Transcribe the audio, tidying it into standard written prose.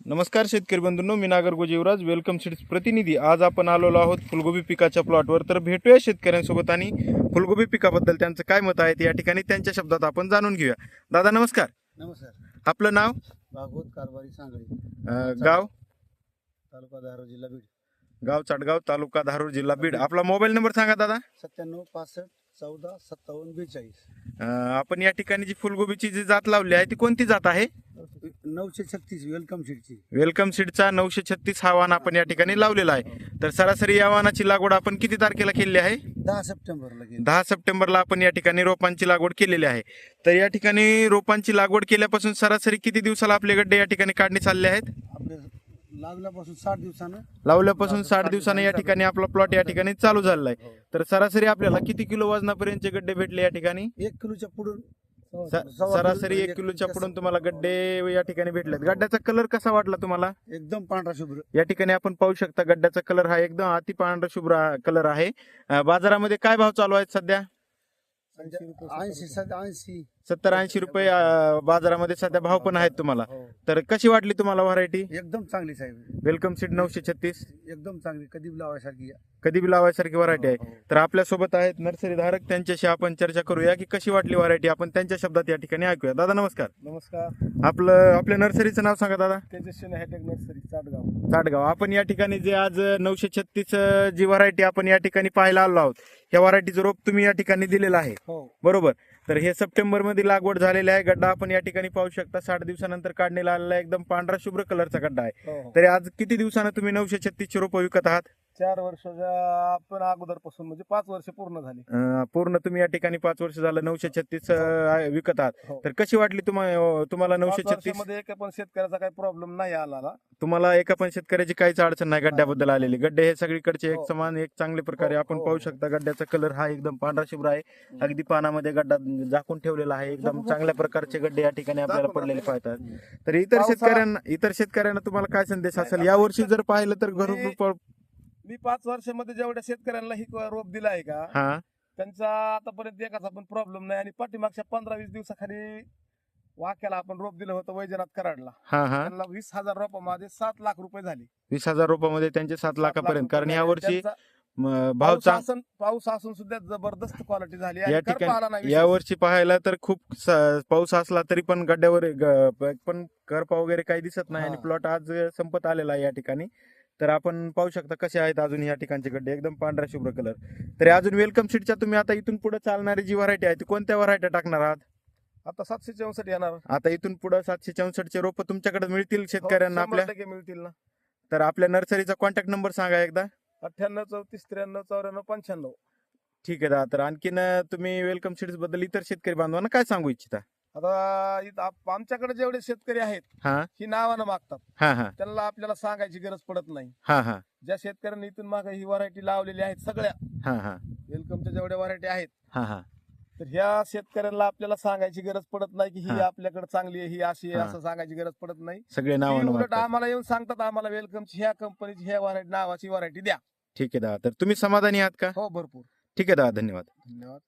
नमस्कार शेतकरी बंधूंनो, मी नागरगोजे युवराज welcome seeds प्रतिनिधी. आज आपण आलेलो आहोत फुलगोबी पिकाच्या प्लॉटवर. तर भेटूया शेतकऱ्यांसोबत आणि फुलगोबी पिकाबद्दल त्यांचं काय मत आहे या ठिकाणी त्यांच्या शब्दात आपण जाणून घेऊया. दादा नमस्कार. नमस्कार. आपलं नाव? भागवत कारभारी सांगळी, गाव? तालुका धारोर, जिल्हा बीड. गाव चाटगाव, तालुका धारूर, जिल्हा बीड. आपला मोबाईल नंबर सांगा दादा. 97 65 14 57 42. आपण या ठिकाणी जी फुलगोबीची जी जात लावली आहे ती कोणती जात आहे? 936 वेलकम सीडची. वेलकम सीडचा 936 हा वाण आपण या ठिकाणी लावलेला आहे. तर सरासरी या वाणाची लागवड आपण किती तारखेला केलेली आहे? 10 सप्टेंबरला गेली. 10 सप्टेंबरला आपण या ठिकाणी रोपांची लागवड केलेली आहे. तर या ठिकाणी रोपांची लागवड केल्यापासून सरासरी किती दिवसाला आपले गड्डे या ठिकाणी काढणी चालले आहेत? आपले लागल्यापासून 60 दिवसानं लावल्यापासून 60 दिवसाने या ठिकाणी आपला प्लॉट या ठिकाणी चालू झालेला आहे. हो. तर सरासरी आपल्याला किती किलो वजनापर्यंतचे गड्डे भेटले या ठिकाणी? 1 किलोच्या पुढून सरासरी 1 किलोच्या पुढून तुम्हाला गड्डे या ठिकाणी भेटलेत. गड्ड्याचा कलर कसा वाटला तुम्हाला? एकदम पांढरा शुभ्र. या ठिकाणी आपण पाहू शकता गड्ड्याचा कलर हा एकदम अति पांढरा शुभ्र कलर आहे. बाजारामध्ये काय भाव चालू आहेत सध्या? 80 80. 70-80 रुपये बाजारामध्ये सध्या भाव पण आहेत तुम्हाला. हो. तर कशी वाटली तुम्हाला व्हरायटी? एकदम चांगली साहेब, वेलकम सीड 936 एकदम चांगली, कधी बी लावायसारखी. कधी बी लावायसारखी व्हरायटी आहे. हो. तर आपल्या सोबत आहेत नर्सरी धारक, त्यांच्याशी आपण चर्चा करूया की कशी वाटली व्हरायटी. आपण त्यांच्या शब्दात या ठिकाणी ऐकूया. दादा नमस्कार. नमस्कार. आपल्या नर्सरीचं नाव सांगा दादा. तेजस्वी हायटेक नर्सरी, चाटगाव. चाटगाव. आपण या ठिकाणी जे आज 936 जी व्हरायटी आपण या ठिकाणी पाहायला आलो आहोत, या व्हरायटीचं रोप तुम्ही या ठिकाणी दिलेलं आहे हो. बरोबर. तर हे सप्टेंबर मध्ये लागवड झालेली आहे. गड्डा आपण या ठिकाणी पाहू शकता 60 दिवसानंतर काढणीला आलेला आहे. एकदम पांढरा शुभ्र कलरचा गड्डा आहे. हो. तरी आज किती दिवसानं तुम्ही 936 ची रोपं विकत आहात? 4 वर्षाच्या आपण अगोदरपासून, म्हणजे 5 वर्ष पूर्ण झाली. पूर्ण तुम्ही या ठिकाणी 5 वर्ष झालं 936 विकत आहात. हो. तर कशी वाटली तुम्हाला 936? मध्ये एक पण शेतकऱ्याचा काही प्रॉब्लेम नाही आला. तुम्हाला एका पण शेतकऱ्याची काहीच अडचण नाही गड्ड्याबद्दल आलेली? गड्डे हे सगळीकडचे एक हो. समान, एक चांगल्या प्रकारे हो, आपण हो, पाहू हो. शकता. गड्ड्याचा कलर हा एकदम पांढरा शुभ्र आहे. अगदी पानामध्ये गड्डा झाकून ठेवलेला आहे. एकदम चांगल्या प्रकारचे गड्डे या ठिकाणी आपल्याला पडलेले पाहतात. तर इतर शेतकऱ्यांना तुम्हाला काय संदेश असेल? या वर्षी जर पाहिलं तर घरून मी 5 वर्षामध्ये जेवढ्या शेतकऱ्यांना ही रोप दिला आहे का, हा त्यांचा आतापर्यंत एकाचा पण प्रॉब्लेम नाही. आणि पाठीमागच्या 15-20 दिवसाखाली वाक्याला आपण रोप दिलं होतं वैजनाथ कराडला. हा हा त्यांना 20,000 रोपामध्ये 7 लाख रुपये झाले. 20,000 रुपयामध्ये त्यांचे 7 लाखापर्यंत. कारण या वर्षी भाव पाऊस असून सुद्धा जबरदस्त क्वालिटी झाली. या आणि करपा आला ठिकाणी नाही. या वर्षी पाहायला तर खूप पाऊस असला तरी पण गड्ड्यावर पण करपा वगैरे काही दिसत नाही. आणि हा. प्लॉट आज संपत आलेला आहे या ठिकाणी. तर आपण पाहू शकता कसे आहेत अजून या ठिकाणचे गड्डे, एकदम पांढरा शुभ्र कलर. तरी अजून वेलकम सीडच्या तुम्ही आता इथून पुढे चालणारी जी व्हरायटी आहे ती कोणत्या व्हरायटी टाकणार आहात? आता 764 येणार. आता इथून पुढे 764 चे रोप तुमच्याकडे मिळतील शेतकऱ्यांना आपल्या? 100% मिळतील ना. तर आपल्या नर्सरीचा कॉन्टॅक्ट नंबर सांगा एकदा. 98 34 93 94 95. ठीक आहे दादा. तर आणखीन तुम्ही वेलकम सीड्स बद्दल इतर शेतकरी बांधवांना काय सांगू इच्छिता? आता इथं आमच्याकडे जेवढे शेतकरी आहेत हा ही नावानं मागतात. हा हा त्यांना आपल्याला सांगायची गरज पडत नाही. हा हा ज्या शेतकऱ्यांनी इथून मागे ही व्हरायटी लावलेली आहेत सगळ्या हा हा वेलकमच्या जेवढ्या व्हरायटी आहेत, हा हा तर ह्या शेतकऱ्यांना आपल्याला सांगायची गरज पडत नाही की ही हा. आपल्याकडे चांगली आहे, ही अशी आहे, हा. असं सांगायची गरज पडत नाही. सगळे ती नावानं उलट मागतात. आम्हाला येऊन सांगतात, आम्हाला वेलकमची ह्या कंपनीची ह्या व्हरायटी नावाची व्हरायटी द्या. ठीक आहे दादा. तर तुम्ही समाधानी आहात का? हो, भरपूर. ठीक आहे दादा, धन्यवाद. धन्यवाद.